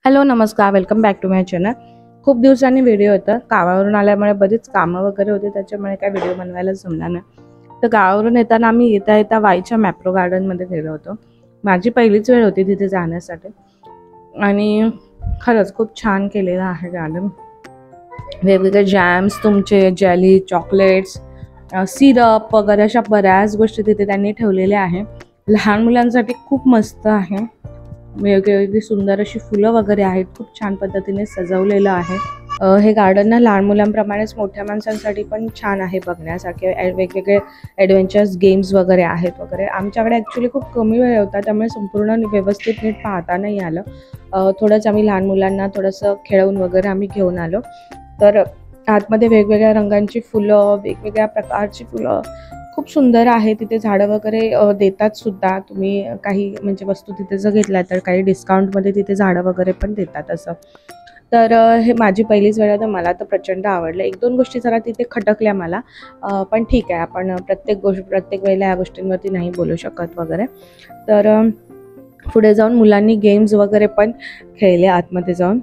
Hello नमस्कार, welcome back to my channel. खूप दिवसांनी व्हिडिओ होता, गावावरून आल्यामुळे बरीच कामं वगैरे होती, त्याच्यामुळे काय व्हिडिओ बनवायला जमला नाही। तर गावावरून येताना आम्ही येता वाईच्या मॅप्रो गार्डनमध्ये गेलो होतो। माझी पहिलीच वेळ होती तिथे जाण्यासाठी आणि खरंच खूप छान केलेलं आहे गार्डन। वेगवेगळे जॅम्स, तुमचे जेली, चॉकलेट्स, सिरप वगैरे अशा बऱ्याच गोष्टी तिथे त्यांनी ठेवलेल्या आहे। लहान मुलांसाठी खूप मस्त आहे। वेगवेगळी सुंदर अशी फुलं वगैरे आहेत, खूप छान पद्धतीने सजवलेलं आहे। हे गार्डन ना लहान मुलांप्रमाणेच मोठ्या माणसांसाठी पण छान आहे बघण्यासारखे। वेगवेगळे ॲडव्हेंचर्स गेम्स वगैरे आहेत वगैरे। आमच्याकडे ॲक्च्युली खूप कमी वेळ होता, त्यामुळे संपूर्ण व्यवस्थित नीट पाहता नाही आलं। थोडंच आम्ही लहान मुलांना थोडंसं खेळवून वगैरे आम्ही घेऊन आलो। तर आतमध्ये वेगवेगळ्या रंगांची फुलं, वेगवेगळ्या प्रकारची फुलं खूप सुंदर आहे। तिथे झाडं वगैरे देतात सुद्धा, तुम्ही काही म्हणजे वस्तू तिथे जर घेतल्या तर काही डिस्काउंटमध्ये तिथे झाडं वगैरे पण देतात असं। तर हे माझी पहिलीच वेळ आहे, तर मला तर प्रचंड आवडलं। एक दोन गोष्टी जरा तिथे खटकल्या मला, पण ठीक आहे, आपण प्रत्येक वेळेला या गोष्टींवरती नाही बोलू शकत वगैरे। तर पुढे जाऊन मुलांनी गेम्स वगैरे पण खेळले आतमध्ये जाऊन।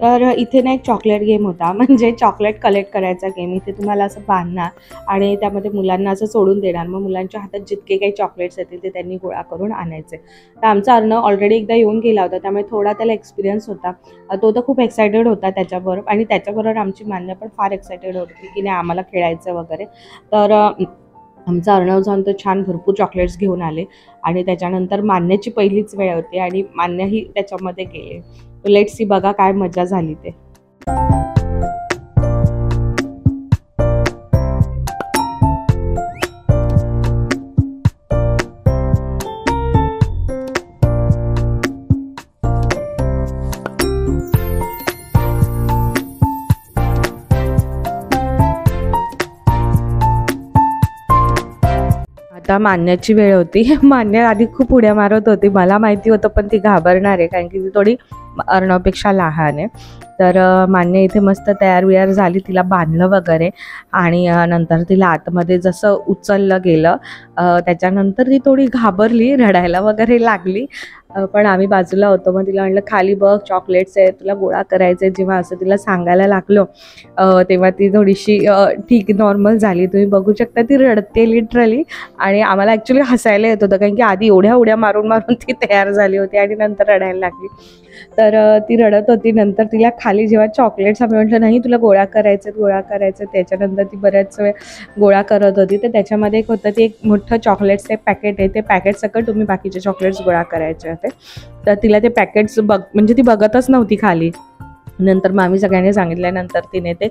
तर इथे ना एक चॉकलेट गेम होता, म्हणजे चॉकलेट कलेक्ट करायचा गेम। इथे तुम्हाला असं बांधणार आणि त्यामध्ये मुलांना असं सोडून देणार, मग मुलांच्या हातात जितके काही चॉकलेट्स येतील ते त्यांनी गोळा करून आणायचे। तर आमचा अर्णव ऑलरेडी एकदा येऊन गेला होता, त्यामुळे थोडा त्याला एक्सपिरियन्स होता। तो तर खूप एक्सायटेड होता त्याच्याबरोबर, आणि त्याच्याबरोबर आमची मान्य पण फार एक्सायटेड होती की नाही आम्हाला खेळायचं वगैरे। तर आमचा अर्णव जाऊन तर छान भरपूर चॉकलेट्स घेऊन आले, आणि त्याच्यानंतर मान्याची पहिलीच वेळ होती आणि मान्यही त्याच्यामध्ये गेले। लेट्स सी, बघा काय मजा झाली ते। आता मान्याची वेळ होती। मान्य आधी खूप उड्या मारत होती, मला माहिती होतं पण ती घाबरणार आहे, कारण की ती थोडी अर्णवपेक्षा लहान आहे। तर मान्य इथे मस्त तयार वियार झाली, तिला बांधलं वगैरे, आणि नंतर तिला आतमध्ये जसं उचललं गेलं, त्याच्यानंतर ती थोडी घाबरली, रडायला वगैरे लागली। पण आम्ही बाजूला होतो, मग तिला म्हटलं खाली बघ चॉकलेट्स आहेत, तुला गोळा करायचे। जेव्हा असं तिला सांगायला लागलो तेव्हा ती थोडीशी ठीक नॉर्मल झाली। तुम्ही बघू शकता ती रडते लिटरली, आणि आम्हाला ॲक्च्युली हसायला येत होतं, कारण की आधी एवढ्या उड्या मारून मारून ती तयार झाली होती आणि नंतर रडायला लागली। तर ती रडत होती। नंतर तिला खाली जेव्हा चॉकलेट्स आम्ही म्हटलं नाही तुला गोळा करायचं, त्याच्यानंतर ती बऱ्याच वेळ गोळा करत होती। तर त्याच्यामध्ये एक होतं, ते एक मोठं चॉकलेट्सचं पॅकेट आहे, ते पॅकेट सकट तुम्ही बाकीचे चॉकलेट्स गोळा करायचे होते। तर तिला ते पॅकेट्स म्हणजे ती बघतच नव्हती खाली। नंतर मग आम्ही सगळ्यांनी सांगितल्यानंतर तिने ते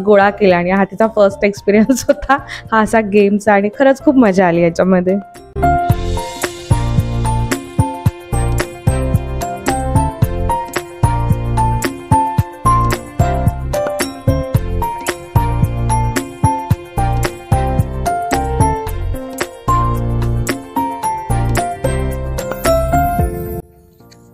गोळा केला, आणि हा तिचा फर्स्ट एक्सपिरियन्स होता हा असा गेमचा, आणि खरंच खूप मजा आली याच्यामध्ये।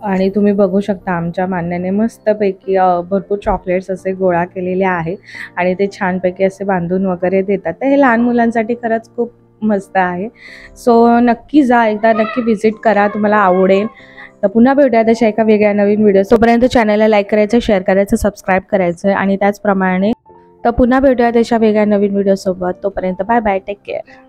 आणि तुम्ही बघू शकता आमच्या मान्याने मस्तपैकी भरपूर चॉकलेट्स असे गोळा केलेले आहेत, आणि ते छानपैकी असे बांधून वगैरे देतात। तर हे लहान मुलांसाठी खरंच खूप मस्त आहे। सो नक्की जा, एकदा नक्की व्हिजिट करा, तुम्हाला आवडेल। तर पुन्हा भेटूया तशा एका वेगळ्या नवीन व्हिडिओ। तोपर्यंत चॅनलला लाईक करायचं, शेअर करायचं, सबस्क्राईब करायचं, आणि त्याचप्रमाणे तर पुन्हा भेटूया तशा वेगळ्या नवीन व्हिडिओसोबत। तोपर्यंत बाय बाय, टेक केअर।